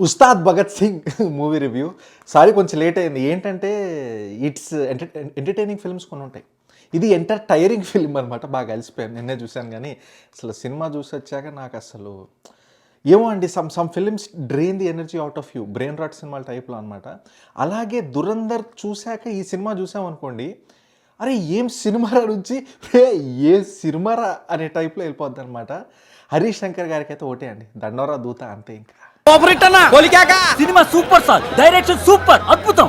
Ustaad Bhagat Singh movie review. Sorry కొంచెం late అయింది. ఏంటంటే ఇట్స్ ఎంటర్టైనింగ్ ఫిల్మ్స్ కొన్ని ఉంటాయి. ఇది టైరింగ్ ఫిల్మ్ అనమాట. బాగా అలసిపోయాను, నిన్నే చూశాను. కానీ అసలు సినిమా చూసి వచ్చాక నాకు అసలు ఏమో అండి, some films drain the energy out of you, brain rot సినిమాల టైప్లో అనమాట. అలాగే దురంధర్ చూశాక ఈ సినిమా చూసామనుకోండి, అరే ఏం సినిమారా నుంచి ఏ సినిమారా అనే టైప్లో వెళ్ళిపోద్ది అనమాట. హరీష్ శంకర్ గారికి అయితే ఒకటే అండి, దండోరా దూత, అంతే. ఇంకా cinema super sir, direction super, అద్భుతం.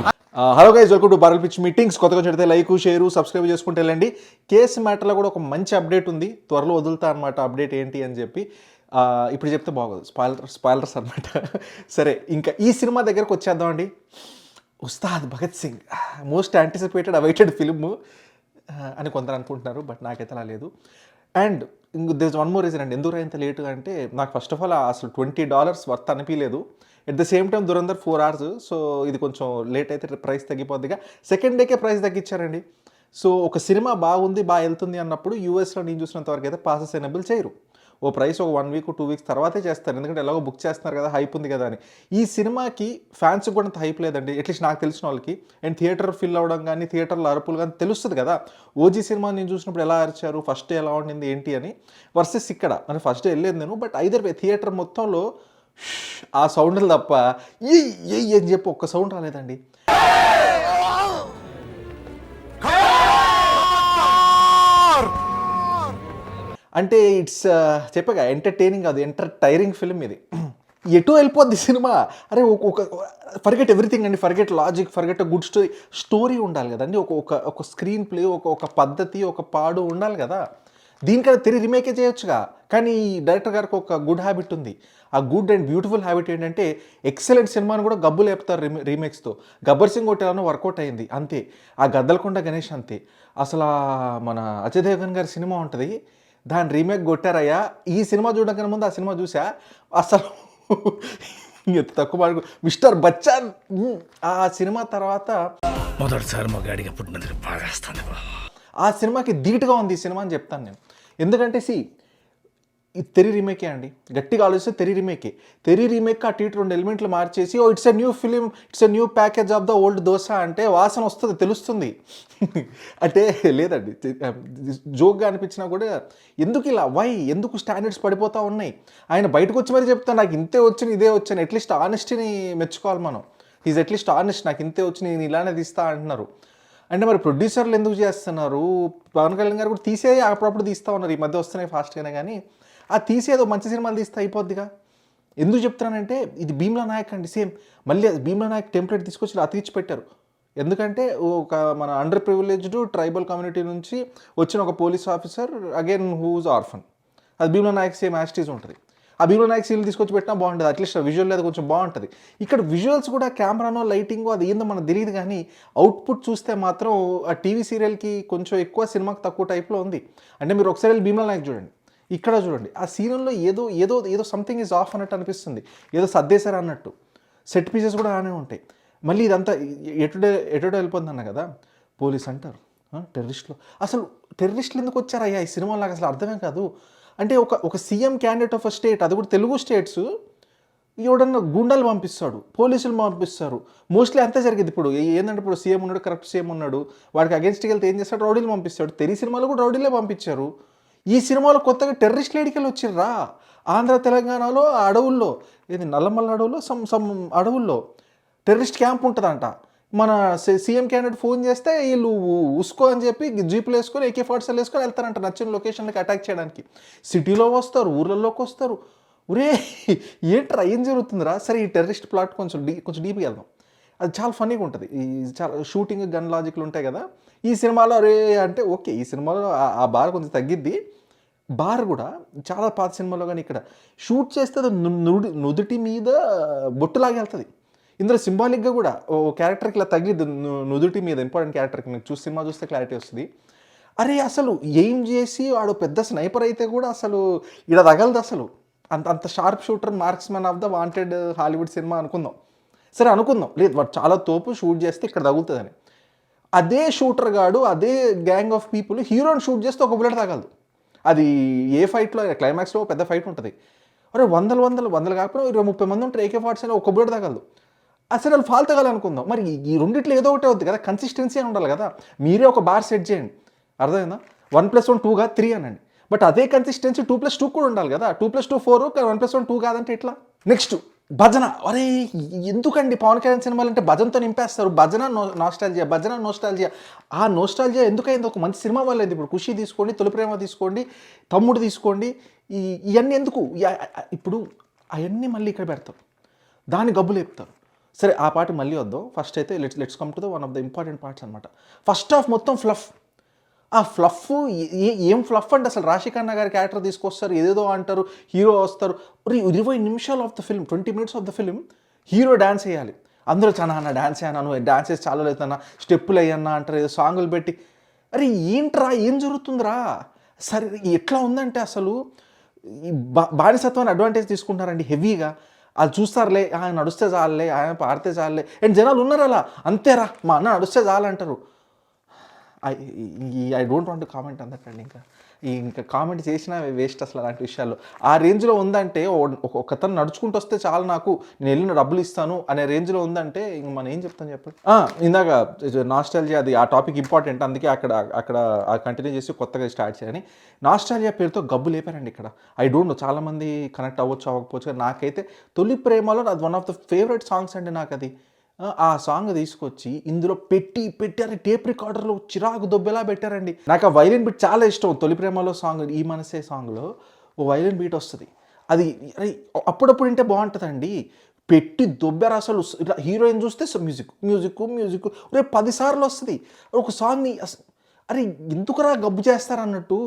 హలో గైస్, వెల్కమ్ టు బరల్ పిచ్ మీటింగ్స్. కొత్తగా చెడితే లైక్, షేర్, సబ్స్క్రైబ్ చేసుకుంటే వెళ్ళండి. కేసు మ్యాటర్లో కూడా ఒక మంచి అప్డేట్ ఉంది, త్వరలో వదులుతా అనమాట. అప్డేట్ ఏంటి అని చెప్పి ఇప్పుడు చెప్తే బాగోదు, స్పాయిలర్స్ అనమాట. సరే, ఇంకా ఈ సినిమా దగ్గరకు వచ్చేద్దామండి. Ustaad Bhagat Singh most anticipated, awaited film అని కొందరు అనుకుంటున్నారు, బట్ నాకైతే అలా లేదు. And this one more reason అండి, ఎందుకు ఇంత లేటుగా అంటే, నాకు ఫస్ట్ ఆఫ్ ఆల్ అసలు $20 వర్త్ అనిపించలేదు. At the same time Dhurandhar 4 hours, so ఇది కొంచెం లేట్ అయితే ప్రైస్ తగ్గిపోద్దిగా. సెకండ్ డేకే ప్రైస్ తగ్గించారండి. సో ఒక సినిమా బాగుంది, బాగా వెళ్తుంది అన్నప్పుడు యూఎస్లో నేను చూసినంత వరకు అయితే పాసెస్ ఎనేబుల్ చేయరు. ఓ ప్రైస్ ఒక 1 week 2 weeks తర్వాతే చేస్తారు, ఎందుకంటే ఎలాగో బుక్ చేస్తున్నారు కదా, హైప్ ఉంది కదా అని. ఈ సినిమాకి ఫ్యాన్స్ కూడా అంత హైప్ లేదండి, అట్లీస్ట్ నాకు తెలిసిన వాళ్ళకి. అండ్ థియేటర్ ఫిల్ అవ్వడం కానీ, థియేటర్లో అరుపులు కానీ తెలుస్తుంది కదా. ఓజీ సినిమా నేను చూసినప్పుడు ఎలా అరిచారు, ఫస్ట్ డే ఎలా ఉండింది ఏంటి అని, వర్సెస్ ఇక్కడ అంటే ఫస్ట్ డే వెళ్ళలేదు నేను, బట్ ఐదర్ థియేటర్ మొత్తంలో ఆ సౌండ్లు తప్ప ఏ అని చెప్పి ఒక్క సౌండ్ రాలేదండి. అంటే ఇట్స్ చెప్పగా ఎంటర్టైనింగ్, అది టైరింగ్ ఫిల్మ్ ఇది. ఎటు వెళ్ళిపోద్ది సినిమా. అరే ఒక ఫర్గెట్ ఎవ్రీథింగ్ అండి, forget logic, forget good story ఉండాలి కదండి. ఒక స్క్రీన్ ప్లే, ఒక పద్ధతి, ఒక పాడు ఉండాలి కదా. దీనికన్నా రీమేకే చేయొచ్చుగా. కానీ డైరెక్టర్ గారికి ఒక గుడ్ హ్యాబిట్ ఉంది. ఆ గుడ్ అండ్ బ్యూటిఫుల్ హ్యాబిట్ ఏంటంటే, ఎక్సలెంట్ సినిమాను కూడా గబ్బు లేపుతారు రీమేక్స్తో. గబ్బర్ సింగ్ ఒకటి ఎలానో వర్కౌట్ అయింది అంతే. ఆ గద్దలకొండ గణేష్ అంతే. అసలు మన అజయ్ దేవగన్ గారి సినిమా ఉంటుంది, దాని రీమేక్ కొట్టారయ్యా. ఈ సినిమా చూడకన్నా ముందు ఆ సినిమా చూసా, అసలు ఎంత తక్కువ మిస్టర్ బచ్చన్. ఆ సినిమా తర్వాత మొదటిసారి మగాడిగా పుట్టినందుకు బాగా ఆ సినిమాకి ధీటుగా ఉంది ఈ సినిమా అని చెప్తాను నేను. ఎందుకంటే ఇది తెరి రీమేకే అండి, గట్టిగా ఆలోచిస్తే తెరి రీమేక్ అటు ఇటు 2 ఎలిమెంట్లు మార్చేసి, it's a new film, it's a new package of the old dosa అంటే వాసన వస్తుంది, తెలుస్తుంది. అంటే లేదండి, జోక్గా అనిపించినా కూడా ఎందుకు ఇలా ఎందుకు స్టాండర్డ్స్ పడిపోతూ ఉన్నాయి. ఆయన బయటకు వచ్చి మరీ చెప్తాను, నాకు ఇంతే వచ్చి ఇదే వచ్చాను. అట్లీస్ట్ ఆనెస్టీని మెచ్చుకోవాలి మనం. ఈజ్ అట్లీస్ట్ ఆనెస్ట్, నాకు ఇంతే వచ్చి నేను ఇలానే తీస్తా అంటున్నారు. అంటే మరి ప్రొడ్యూసర్లు ఎందుకు చేస్తున్నారు? పవన్ కళ్యాణ్ గారు కూడా తీసేది అప్పుడప్పుడు తీస్తూ ఉన్నారు, ఈ మధ్య వస్తున్నాయి ఫాస్ట్గానే. కానీ ఆ తీసేదో మంచి సినిమాలు తీస్తే అయిపోద్దిగా. ఎందుకు చెప్తున్నానంటే, ఇది భీమ్లా నాయక్ అండి, సేమ్. మళ్ళీ భీమ్లా నాయక్ టెంప్లెట్ తీసుకొచ్చి అతికిచ్చి పెట్టారు. ఎందుకంటే ఒక మన అండర్ ప్రివిలేజ్డ్ ట్రైబల్ కమ్యూనిటీ నుంచి వచ్చిన ఒక police officer, again whose orphan. అది భీమ్లా నాయక్ సేమ్ యాస్టీజ్ ఉంటుంది. ఆ భీమ్లా నాయక్ సీల్ తీసుకొచ్చి పెట్టినా బాగుంటుంది, అట్లీస్ట్ విజువల్ లేదు కొంచెం బాగుంటుంది. ఇక్కడ విజువల్స్ కూడా కెమెరానో లైటింగో అది ఏందో మనకు తెలియదు, కానీ అవుట్పుట్ చూస్తే మాత్రం ఆ టీవీ సీరియల్కి కొంచెం ఎక్కువ, సినిమాకి తక్కువ టైప్లో ఉంది. అంటే మీరు ఒకసారి వెళ్ళి భీమ్లా నాయక్ చూడండి, ఇక్కడ చూడండి, ఆ సీన్లో ఏదో సంథింగ్ ఈజ్ ఆఫ్ అన్నట్టు అనిపిస్తుంది, ఏదో సర్దేశారు అన్నట్టు. సెట్ పీసెస్ కూడా అలానే ఉంటాయి. మళ్ళీ ఇదంతా ఎటుడే వెళ్ళిపోతుంది అన్న కదా, పోలీస్ అంటారు, టెర్రరిస్టులు. అసలు టెర్రరిస్టులు ఎందుకు వచ్చారయ్యా ఈ సినిమా? నాకు అసలు అర్థమే కాదు. అంటే ఒక CM candidate of a state, అది కూడా తెలుగు స్టేట్స్, ఎవడన్నా గుండాలు పంపిస్తాడు, పోలీసులు పంపిస్తారు. మోస్ట్లీ అంతే జరిగింది. ఇప్పుడు ఏంటంటే, ఇప్పుడు సీఎం ఉన్నాడు, కరెక్ట్ సీఎం ఉన్నాడు, వాడికి అగేన్స్ట్కి వెళ్తే ఏం చేస్తాడు, రౌడీలు పంపిస్తాడు. తెరి సినిమాలో కూడా రౌడీలే పంపించారు. ఈ సినిమాలో కొత్తగా టెర్రరిస్ట్ లేడికలు వచ్చిర్రా. ఆంధ్ర తెలంగాణలో అడవుల్లో, ఏది నల్లమల్ల అడవుల్లో, సమ్ అడవుల్లో టెర్రరిస్ట్ క్యాంప్ ఉంటుందంట. మన సీఎం క్యాండిడేట్ ఫోన్ చేస్తే వీళ్ళు ఉసుకో అని చెప్పి జీపులు వేసుకొని AK-47 వేసుకొని వెళ్తారంట నచ్చిన లొకేషన్లకి అటాక్ చేయడానికి. సిటీలో వస్తారు, ఊర్లలోకి వస్తారు. ఒరే ఏంట్రా, ఏం జరుగుతుందిరా? సరే, ఈ టెర్రరిస్ట్ ప్లాట్ కొంచెం డీప్గా వెళ్దాం. అది చాలా ఫన్నీగా ఉంటుంది. ఈ చాలా షూటింగ్ గన్ లాజిక్లు ఉంటాయి కదా. ఈ సినిమాలో అరే అంటే ఓకే, ఈ సినిమాలో ఆ బార్ కొంచెం తగ్గిద్ది. బార్ కూడా చాలా పాత సినిమాలో కానీ ఇక్కడ షూట్ చేస్తే నుదుటి మీద బొట్టులాగా వెళ్తుంది. ఇందులో సింబాలిక్గా కూడా ఓ క్యారెక్టర్కి ఇలా తగ్గిద్ది నుదుటి మీద, ఇంపార్టెంట్ క్యారెక్టర్కి. మీకు సినిమా చూస్తే క్లారిటీ వస్తుంది. అరే అసలు ఏం చేసి వాడు పెద్ద స్నైపర్ అయితే కూడా అసలు ఇక్కడ తగలదు అసలు. అంత sharp shooter, marksman of the wanted Hollywood cinema అనుకుందాం. సరే అనుకుందాం, లేదు వాడు చాలా తోపు, షూట్ చేస్తే ఇక్కడ తగులుతుందని. అదే షూటర్ గాడు, అదే గ్యాంగ్ ఆఫ్ పీపుల్ హీరోని షూట్ చేస్తే ఒక బుల్లెట్ తగలదు. అది ఏ ఫైట్లో, క్లైమాక్స్లో పెద్ద ఫైట్ ఉంటుంది, అరే వందలు కాకపోయినా 20-30 మంది ఉంటారు, AK-47 ఒక్క బుల్లెట్ తగలదు. అసలు వాళ్ళు ఫాల్ తగాలనుకుందాం, మరి ఈ రెండిట్లో ఏదో ఒకటి అవుద్ది కదా, కన్సిస్టెన్సీ అని ఉండాలి కదా. మీరే ఒక బార్ సెట్ చేయండి, అర్థమైందా? 1+1 2 కాదు 3 అనండి. బట్ అదే కన్సిస్టెన్సీ 2+2 కూడా ఉండాలి కదా. 2+2 4, 1+1 2 కాదంటే ఎట్లా? నెక్స్ట్ భజన. అరే ఎందుకండి పవన్ కళ్యాణ్ సినిమాలు అంటే భజనతో నింపేస్తారు. భజన నోస్టాలజియా. ఆ నోస్టాలజియా ఎందుకైంది? ఒక మంచి సినిమా వల్ల. ఇప్పుడు ఖుషి తీసుకోండి, తొలి ప్రేమ తీసుకోండి, తమ్ముడు తీసుకోండి, ఇవన్నీ ఎందుకు? ఇప్పుడు అవన్నీ మళ్ళీ ఇక్కడ పెడతారు, దాన్ని గబ్బులు చెప్తారు. సరే ఆ పాట మళ్ళీ వద్దాం. ఫస్ట్ అయితే let's come to the one of the important parts అనమాట. ఫస్ట్ హాఫ్ మొత్తం ఫ్లఫ్. ఆ ఫ్లఫ్ ఏం ఫ్లఫ్ అంటే అసలు రాశిఖన్నా గారి క్యారెక్టర్ తీసుకొస్తారు, ఏదేదో అంటారు, హీరో వస్తారు. 20 నిమిషాలు of the film, 20 minutes of the film hero dance వేయాలి. అందరూ చాలా అన్న డ్యాన్స్ అయ్యాను, డ్యాన్స్ వేసి చాలా లేదన్నా, స్టెప్పులు అయ్యన్నా అంటారు, ఏదో సాంగులు పెట్టి. అరే ఏంట్రా, ఏం జరుగుతుందిరా? సరే ఎట్లా ఉందంటే అసలు ఈ బానిసత్వాన్ని అడ్వాంటేజ్ తీసుకుంటారండి హెవీగా. అది చూస్తారులే, ఆయన నడుస్తే చాలులే, ఆయన పాడితే చాలులే, అండ్ జనాలు ఉన్నారు అలా, అంతేరా మా అన్న నడుస్తే చాలంటారు. I don't want to comment అందకండి. ఇంకా కామెంట్ చేసినా వేస్ట్ అసలు అలాంటి విషయాల్లో. ఆ రేంజ్లో ఉందంటే, ఒకతను నడుచుకుంటూ వస్తే చాలు, నాకు నేను వెళ్ళిన డబ్బులు ఇస్తాను అనే రేంజ్లో ఉందంటే ఇంక మనం ఏం చెప్తాను చెప్పండి. ఇందాక నాస్టాలజియా, అది ఆ టాపిక్ ఇంపార్టెంట్, అందుకే అక్కడ కంటిన్యూ చేసి కొత్తగా స్టార్ట్ చేయని. నాస్టాలజియా పేరుతో గబ్బు లేపారండి ఇక్కడ. ఐ డోంట్ నో, చాలామంది కనెక్ట్ అవ్వచ్చు అవ్వకపోవచ్చు, నాకైతే తొలి ప్రేమలో అది one of the favourite songs అండి నాకు అది. ఆ సాంగ్ తీసుకొచ్చి ఇందులో పెట్టారు, టేప్ రికార్డర్లో చిరాకు దొబ్బెలా పెట్టారండి. నాకు ఆ వైలిన్ బీట్ చాలా ఇష్టం. తొలి ప్రేమలో సాంగ్, ఈ మనసే సాంగ్లో ఓ వైలిన్ బీట్ వస్తుంది, అది అప్పుడప్పుడు వింటే బాగుంటుందండి. పెట్టి దొబ్బారు అసలు. హీరోయిన్ చూస్తే మ్యూజిక్ రేపు 10 సార్లు వస్తుంది ఒక సాంగ్ని. అరే ఎందుకురా గబ్బు చేస్తారన్నట్టు.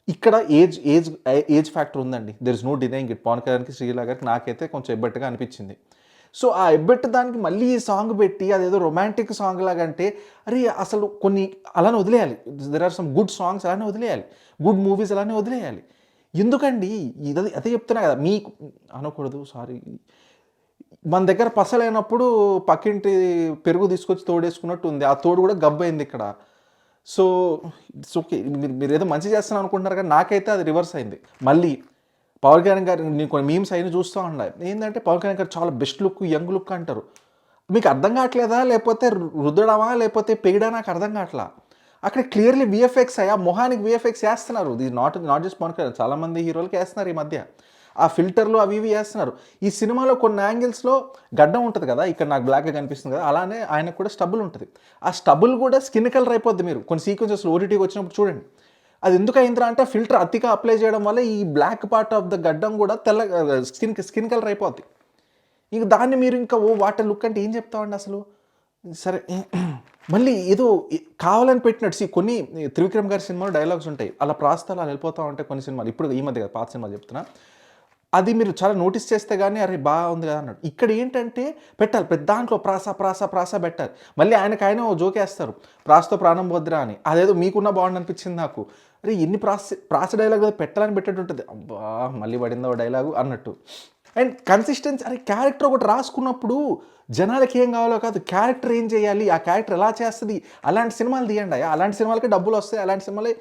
ఇక్కడ ఏజ్ ఫ్యాక్టర్ ఉందండి, there is no denying it. Pawan కళ్యాణ్కి, శ్రీలీల గారికి నాకైతే కొంచెం ఎబ్బెట్టుగా అనిపించింది. సో ఆ ఎబ్బెట్టు దానికి మళ్ళీ ఈ సాంగ్ పెట్టి అదేదో రొమాంటిక్ సాంగ్ లాగంటే, అరే అసలు కొన్ని అలానే వదిలేయాలి. There are some good songs అలానే వదిలేయాలి, గుడ్ మూవీస్ అలానే వదిలేయాలి. ఎందుకండి అదే చెప్తున్నా కదా, మీకు అనకూడదు సారీ. మన దగ్గర పసలైనప్పుడు పక్కింటి పెరుగు తీసుకొచ్చి తోడేసుకున్నట్టు ఉంది, ఆ తోడు కూడా గబ్బైంది ఇక్కడ. సో ఇట్స్ ఓకే, మీరు ఏదో మంచి చేస్తాను అనుకుంటున్నారు కానీ నాకైతే అది రివర్స్ అయింది. మళ్ళీ పవన్ కళ్యాణ్ గారు, నేను కొన్ని మీమ్స్ అయినా చూస్తూ ఉన్నాయి, ఏంటంటే పవన్ కళ్యాణ్ గారు చాలా బెస్ట్ లుక్, యంగ్ లుక్ అంటారు. మీకు అర్థం కావట్లేదా, లేకపోతే రుద్దడమా, లేకపోతే పెయిడా, నాకు అర్థం కావట్లా. అక్కడ క్లియర్లీ విఎఫ్ఎక్స్ అయ్యా, మొహానికి విఎఫ్ఎక్స్ వేస్తున్నారు. ఇది నాట్ జస్ట్ పవన్ కళ్యాణ్, చాలామంది హీరోలకి వేస్తున్నారు ఈ మధ్య. ఆ ఫిల్టర్లు అవి ఇవి వేస్తున్నారు. ఈ సినిమాలో కొన్ని యాంగిల్స్లో గడ్డం ఉంటుంది కదా, ఇక్కడ నాకు బ్లాక్గా కనిపిస్తుంది కదా, అలానే ఆయనకు కూడా స్టబుల్ ఉంటుంది. ఆ స్టబుల్ కూడా స్కిన్ కలర్ అయిపోద్ది. మీరు కొన్ని సీక్వెన్సెస్ ఓటీటీకి వచ్చినప్పుడు చూడండి, అది ఎందుకు అయిందిరా అంటే ఫిల్టర్ అతిగా అప్లై చేయడం వల్ల ఈ బ్లాక్ పార్ట్ ఆఫ్ ద గడ్డం కూడా తెల్ల స్కిన్ కలర్ అయిపోద్ది. ఇంక దాన్ని మీరు ఇంకా వాటర్ లుక్ అంటే ఏం చెప్తామండి అసలు. సరే మళ్ళీ ఏదో కావాలని పెట్టినట్టు కొన్ని త్రివిక్రమ్ గారి సినిమాలో డైలాగ్స్ ఉంటాయి, అలా ప్రాస్తాలు అలా వెళ్ళిపోతూ ఉంటాయి కొన్ని సినిమాలు. ఇప్పుడు ఈ మధ్య పాత సినిమాలు చెప్తున్నా, అది మీరు చాలా నోటీస్ చేస్తే కానీ అరే బాగుంది కదా అన్నాడు. ఇక్కడ ఏంటంటే పెట్టాలి, ప్రతి దాంట్లో ప్రాస పెట్టాలి. మళ్ళీ ఆయన జోకేస్తారు, ప్రాసతో ప్రాణం వద్దురా అని. అదేదో మీకున్న బాగుండి అనిపించింది నాకు. అరే ఎన్ని ప్రాస డైలాగ్ పెట్టాలని పెట్టేట్టు ఉంటుంది, అబ్బా మళ్ళీ పడిందో డైలాగు అన్నట్టు. అండ్ కన్సిస్టెన్సీ, అరే క్యారెక్టర్ ఒకటి రాసుకున్నప్పుడు జనాలకి ఏం కావాలో కాదు, క్యారెక్టర్ ఏం చేయాలి, ఆ క్యారెక్టర్ ఎలా చేస్తుంది, అలాంటి సినిమాలు తీయండి. అలాంటి సినిమాలకి డబ్బులు వస్తాయి, అలాంటి సినిమాలే.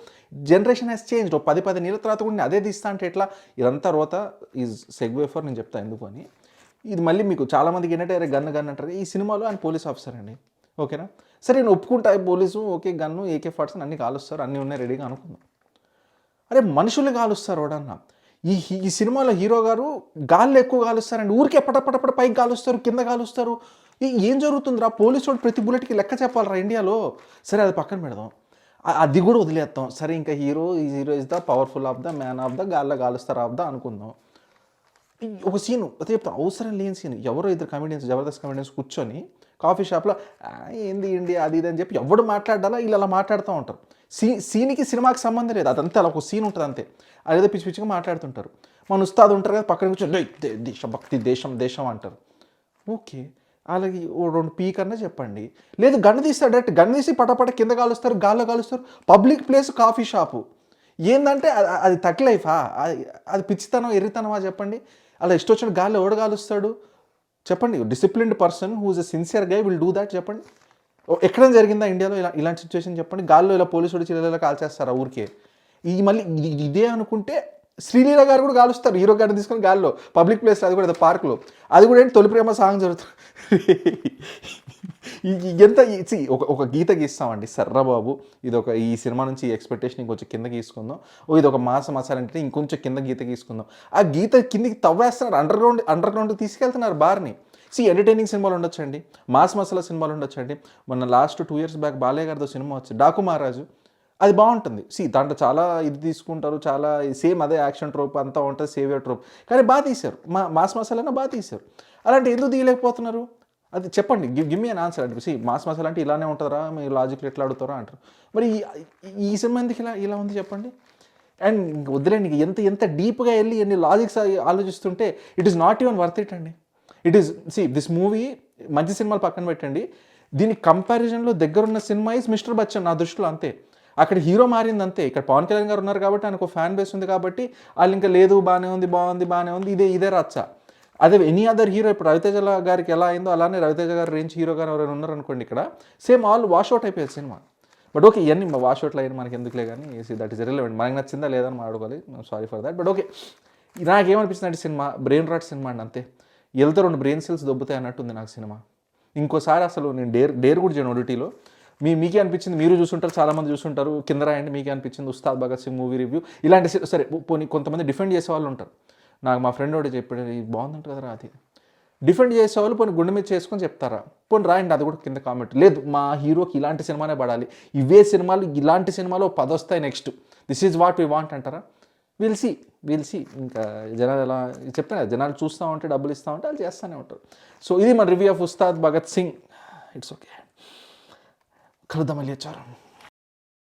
Generation has change. 10 ఏళ్ళ తర్వాత కూడా అదే తీస్తా అంటే ఎట్లా? ఇదంతా రోత ఈజ్ సెగ్వే ఫర్, నేను చెప్తాను ఎందుకు అని. ఇది మళ్ళీ మీకు చాలామందికి ఏంటంటే అరే గన్ అంటారు. ఈ సినిమాలో ఆయన పోలీస్ ఆఫీసర్ అండి, ఓకేనా? సరే నేను ఒప్పుకుంటా, పోలీసు ఓకే, గన్ను AK-47 అన్ని కాలుస్తారు, అన్నీ ఉన్నాయి రెడీగా అనుకుందాం. అరే మనుషులు కాలుస్తారు వాడన్నా. ఈ సినిమాలో హీరో గారు గాల్లో ఎక్కువ కాలుస్తారండి, ఊరికి ఎప్పటప్పటప్పుడు పైకి కాలుస్తారు, కింద కాలుస్తారు. ఏం జరుగుతుందిరా? పోలీసు వాడు ప్రతి బుల్లెట్కి లెక్క చెప్పాలరా ఇండియాలో. సరే అది పక్కన పెడదాం, అది కూడా వదిలేస్తాం. సరే ఇంకా hero is the powerful of the man of the గాల్లో కాలుస్తారు ఆఫ్ ద అనుకుందాం. ఒక సీను అదే చెప్తాం, అవసరం లేని సీన్. ఎవరో ఇద్దరు కమెడియన్స్, జబర్దస్త్ కమెడియన్స్ కూర్చొని కాఫీ షాప్లో ఏంది ఇండియా అది ఇది అని చెప్పి ఎవడు మాట్లాడాలా వీళ్ళు అలా మాట్లాడుతూ ఉంటారు. సీన్కి సినిమాకి సంబంధం లేదు, అదంతా అలా ఒక సీన్ ఉంటుంది అంతే. అదేదో పిచ్చి పిచ్చిగా మాట్లాడుతుంటారు. మన ఉస్తాద్ ఉంటారు కదా పక్కన కూర్చొని దేశభక్తి దేశం అంటారు. ఓకే, అలాగే ఓ 2 పీకన్నా చెప్పండి. లేదు గన్ను తీస్తారు, డైరెక్ట్ గన్ను తీసి పటపట కింద కాలుస్తారు, గాల్లో కాలుస్తారు. పబ్లిక్ ప్లేస్ కాఫీ షాపు ఏంటంటే అది తక్ లైఫా? అది పిచ్చితనం, ఎర్రితనమా చెప్పండి? అలా ఇష్టం వచ్చిన గాల్లో ఎవడు కాలుస్తాడు చెప్పండి? Disciplined person who is a sincere guy will do that చెప్పండి? ఎక్కడైనా జరిగిందా ఇండియాలో ఇలాంటి సిచ్యువేషన్ చెప్పండి? గాల్లో ఇలా పోలీసుడు చిల్లెలా కాల్చేస్తారా ఊరికే? మళ్ళీ ఇదే అనుకుంటే శ్రీలీల గారు కూడా కాలుస్తారు హీరో గారిని తీసుకొని గాల్లో పబ్లిక్ ప్లేస్, అది కూడా పార్క్లో. అది కూడా ఏంటి తొలి ప్రేమ సాంగ్ జరుగుతుంది. ఎంత ఒక గీత గీస్తామండి సర్రా బాబు, ఇది ఒక ఈ సినిమా నుంచి ఎక్స్పెక్టేషన్ ఇంకొంచెం కింద గీసుకుందాం, ఇది ఒక మాస మసాలా అంటే ఇంకొంచెం కింద గీత గీసుకుందాం. ఆ గీత కిందికి తవ్వేస్తున్నారు, అండర్ గ్రౌండ్కి తీసుకెళ్తున్నారు బార్ని. ఎంటర్టైనింగ్ సినిమాలు ఉండొచ్చండి, మాస్ మసాలా సినిమాలు ఉండొచ్చండి. మొన్న లాస్ట్ 2 years బ్యాక్ బాలయ్య గారితో సినిమా వచ్చింది డాకు మహారాజు, అది బాగుంటుంది. దాంట్లో చాలా ఇది తీసుకుంటారు, చాలా సేమ్ అదే యాక్షన్ ట్రోప్ అంతా ఉంటుంది, సేవియర్ ట్రోప్, కానీ బాగా తీశారు. మాస్ మసాలానే బాగా తీశారు. అలాంటి ఎందుకు తీయలేకపోతున్నారు? అది చెప్పండి, గివ్ మీ అన్ ఆన్సర్ అంటే. మాస్ మసాలా అంటే ఇలానే ఉంటుందా, మీ లాజిక్లు ఎట్లా అడుగుతారా అంటారు. మరి ఈ సినిమా ఎందుకు ఇలా ఉంది చెప్పండి. అండ్ వద్దులేండి, ఎంత డీప్గా వెళ్ళి ఎన్ని లాజిక్స్ ఆలోచిస్తుంటే it is not even worth it అండి. ఇట్ ఈస్ దిస్ మూవీ మంచి సినిమాలు పక్కన పెట్టండి, దీని కంపారిజన్లో దగ్గరున్న సినిమా ఈజ్ మిస్టర్ బచ్చన్ నా దృష్టిలో, అంతే. అక్కడ హీరో మారింది అంతే. ఇక్కడ పవన్ కళ్యాణ్ గారు ఉన్నారు కాబట్టి ఆయనకు ఫ్యాన్ బేస్ ఉంది కాబట్టి వాళ్ళు ఇంకా లేదు బాగానే ఉంది బాగానే ఉంది ఇదే రచ్చ. అదే ఎనీ అదర్ హీరో ఇప్పుడు రవితేజ గారికి ఎలా అయిందో అలానే రవితేజ గారి రేంజ్ హీరో గారు ఎవరైనా ఉన్నారనుకోండి ఇక్కడ, సేమ్ ఆల్ వాష్అవుట్ అయిపోయేది సినిమా. బట్ ఓకే, ఇవన్నీ వాష్అవుట్లు అయినా మనకి ఎందుకులే కానీ, దట్ ఈస్ ఇర్రెలెవెంట్. మనకి నచ్చిందా లేదని మాట్లాడుకోవాలి, sorry for that. But okay, నాకేమనిపిస్తుంది అంటే సినిమా బ్రెయిన్ రాట్ సినిమా అండి, అంతే. వెళ్తే 2 బ్రెయిన్ సెల్స్ దొబ్బుతాయి అన్నట్టుంది నాకు సినిమా. ఇంకోసారి అసలు నేను డేర్ కూడా చేయను ఓటీటీలో. మీకే అనిపించింది, మీరు చూసుంటారు, చాలామంది చూసుంటారు, కింద రాయండి మీకే అనిపించింది ఉస్తాద్ భగత్ సింగ్ మూవీ రివ్యూ ఇలాంటి. సరే పోనీ కొంతమంది డిఫెండ్ చేసే వాళ్ళు ఉంటారు, నాకు మా ఫ్రెండ్ ఒకటి చెప్పాడు ఇది బాగుందంట కదరా, అది డిఫెండ్ చేసేవాళ్ళు పోనీ గుండె మీద చేసుకొని చెప్తారా, పోనీ రాయండి అది కూడా కింద కామెంట్. లేదు మా హీరోకి ఇలాంటి సినిమానే పడాలి, ఇవే సినిమాలు ఇలాంటి సినిమాలు 10 వస్తాయి next, this is what we want అంటారా? Will see. ఇంకా జనాలు ఎలా చెప్తాను కదా, జనాలు చూస్తూ ఉంటే డబ్బులు ఇస్తూ ఉంటే వాళ్ళు చేస్తూనే ఉంటారు. సో ఇది మన review of Ustaad Bhagat Singh. It's okay, కలుద్దాం మళ్ళీ వచ్చారు.